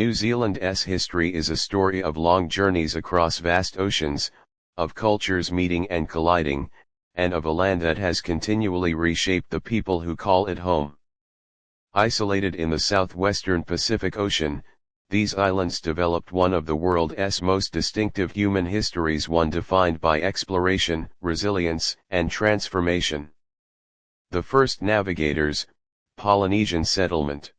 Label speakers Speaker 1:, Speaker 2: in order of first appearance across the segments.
Speaker 1: New Zealand's history is a story of long journeys across vast oceans, of cultures meeting and colliding, and of a land that has continually reshaped the people who call it home. Isolated in the southwestern Pacific Ocean, these islands developed one of the world's most distinctive human histories, one defined by exploration, resilience, and transformation. The first navigators, Polynesian settlement.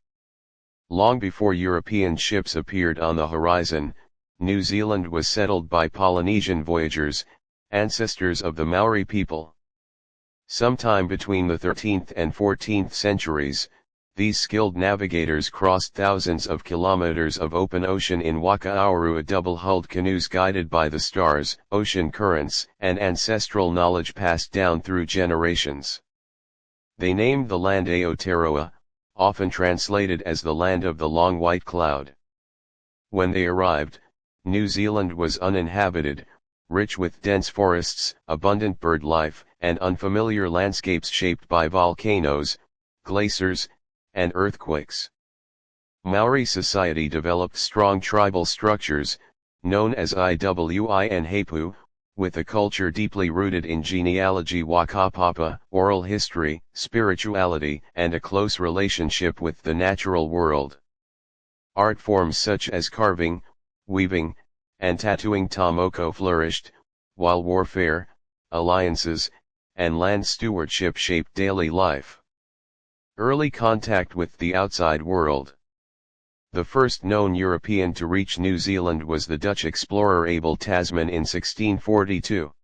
Speaker 1: Long before European ships appeared on the horizon, New Zealand was settled by Polynesian voyagers, ancestors of the Māori people. Sometime between the 13th and 14th centuries, these skilled navigators crossed thousands of kilometers of open ocean in Aotearoa double-hulled canoes guided by the stars, ocean currents, and ancestral knowledge passed down through generations. They named the land Aotearoa, often translated as the land of the long white cloud. When they arrived, New Zealand was uninhabited, rich with dense forests, abundant bird life, and unfamiliar landscapes shaped by volcanoes, glaciers, and earthquakes. Maori society developed strong tribal structures, known as Iwi and Hapu, with a culture deeply rooted in genealogy, whakapapa, oral history, spirituality, and a close relationship with the natural world. Art forms such as carving, weaving, and tattooing tomoko flourished, while warfare, alliances, and land stewardship shaped daily life. Early contact with the outside world. The first known European to reach New Zealand was the Dutch explorer Abel Tasman in 1642.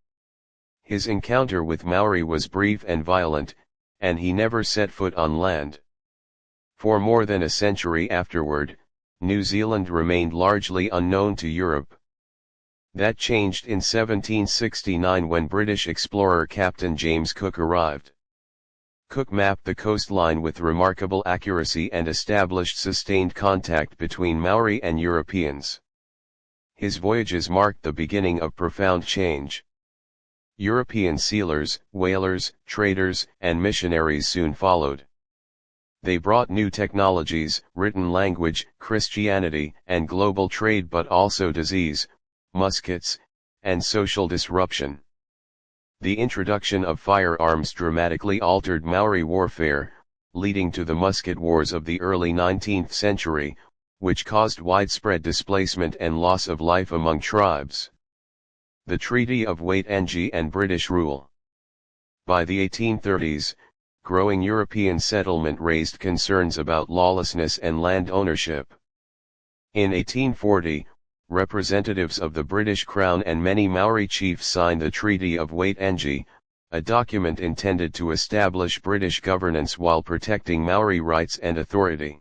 Speaker 1: His encounter with Maori was brief and violent, and he never set foot on land. For more than a century afterward, New Zealand remained largely unknown to Europe. That changed in 1769 when British explorer Captain James Cook arrived. Cook mapped the coastline with remarkable accuracy and established sustained contact between Maori and Europeans. His voyages marked the beginning of profound change. European sealers, whalers, traders, and missionaries soon followed. They brought new technologies, written language, Christianity, and global trade, but also disease, muskets, and social disruption. The introduction of firearms dramatically altered Maori warfare, leading to the musket wars of the early 19th century, which caused widespread displacement and loss of life among tribes. The Treaty of Waitangi and British rule. By the 1830s, growing European settlement raised concerns about lawlessness and land ownership. In 1840, representatives of the British Crown and many Maori chiefs signed the Treaty of Waitangi, a document intended to establish British governance while protecting Maori rights and authority.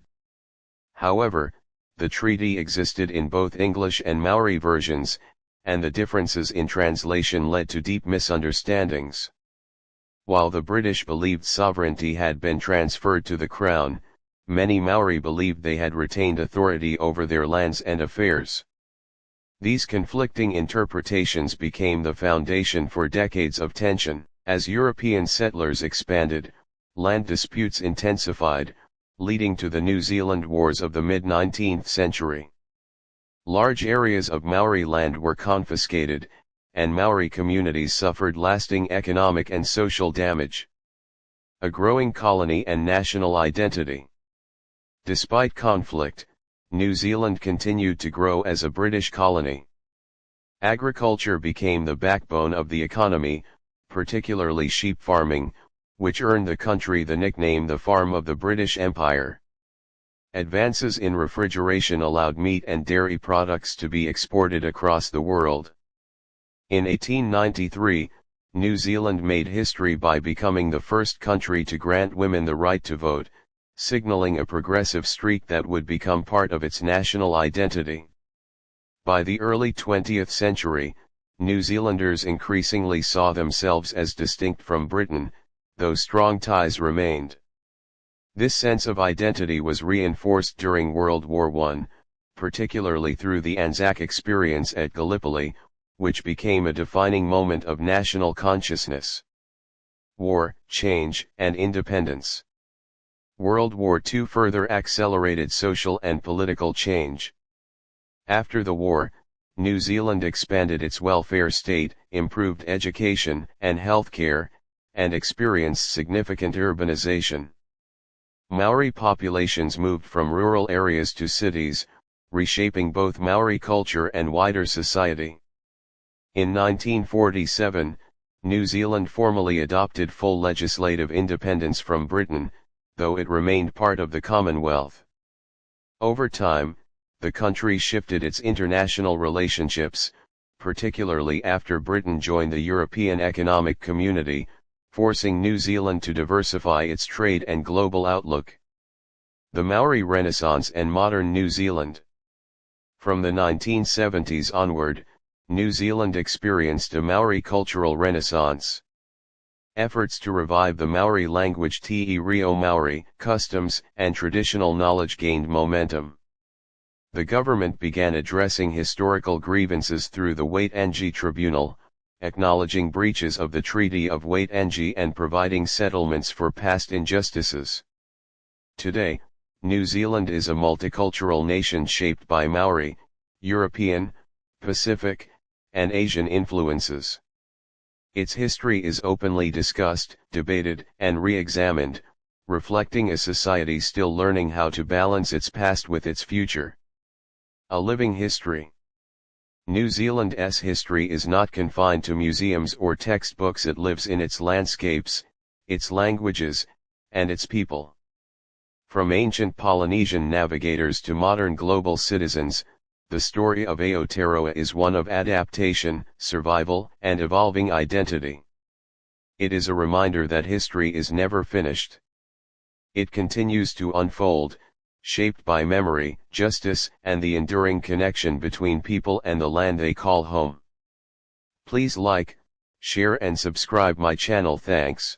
Speaker 1: However, the treaty existed in both English and Maori versions, and the differences in translation led to deep misunderstandings. While the British believed sovereignty had been transferred to the Crown, many Maori believed they had retained authority over their lands and affairs. These conflicting interpretations became the foundation for decades of tension. As European settlers expanded, land disputes intensified, leading to the New Zealand Wars of the mid-19th century. Large areas of Maori land were confiscated, and Maori communities suffered lasting economic and social damage. A growing colony and national identity. Despite conflict, New Zealand continued to grow as a British colony. Agriculture became the backbone of the economy, particularly sheep farming, which earned the country the nickname the Farm of the British Empire. Advances in refrigeration allowed meat and dairy products to be exported across the world. In 1893, New Zealand made history by becoming the first country to grant women the right to vote, signaling a progressive streak that would become part of its national identity. By the early 20th century, New Zealanders increasingly saw themselves as distinct from Britain, though strong ties remained. This sense of identity was reinforced during World War I, particularly through the Anzac experience at Gallipoli, which became a defining moment of national consciousness. War, change, and independence. World War II further accelerated social and political change. After the war, New Zealand expanded its welfare state, improved education and healthcare, and experienced significant urbanization. Maori populations moved from rural areas to cities, reshaping both Maori culture and wider society. In 1947, New Zealand formally adopted full legislative independence from Britain, though it remained part of the Commonwealth. Over time, the country shifted its international relationships, particularly after Britain joined the European Economic Community, forcing New Zealand to diversify its trade and global outlook. The Maori Renaissance and modern New Zealand. From the 1970s onward, New Zealand experienced a Maori cultural renaissance. Efforts to revive the Maori language, te reo Maori, customs and traditional knowledge gained momentum. The government began addressing historical grievances through the Waitangi Tribunal, acknowledging breaches of the Treaty of Waitangi and providing settlements for past injustices. Today, New Zealand is a multicultural nation shaped by Maori, European, Pacific, and Asian influences. Its history is openly discussed, debated, and re-examined, reflecting a society still learning how to balance its past with its future. A living history. New Zealand's history is not confined to museums or textbooks. It lives in its landscapes, its languages, and its people. From ancient Polynesian navigators to modern global citizens, the story of Aotearoa is one of adaptation, survival, and evolving identity. It is a reminder that history is never finished. It continues to unfold, shaped by memory, justice, and the enduring connection between people and the land they call home. Please like, share and subscribe my channel. Thanks.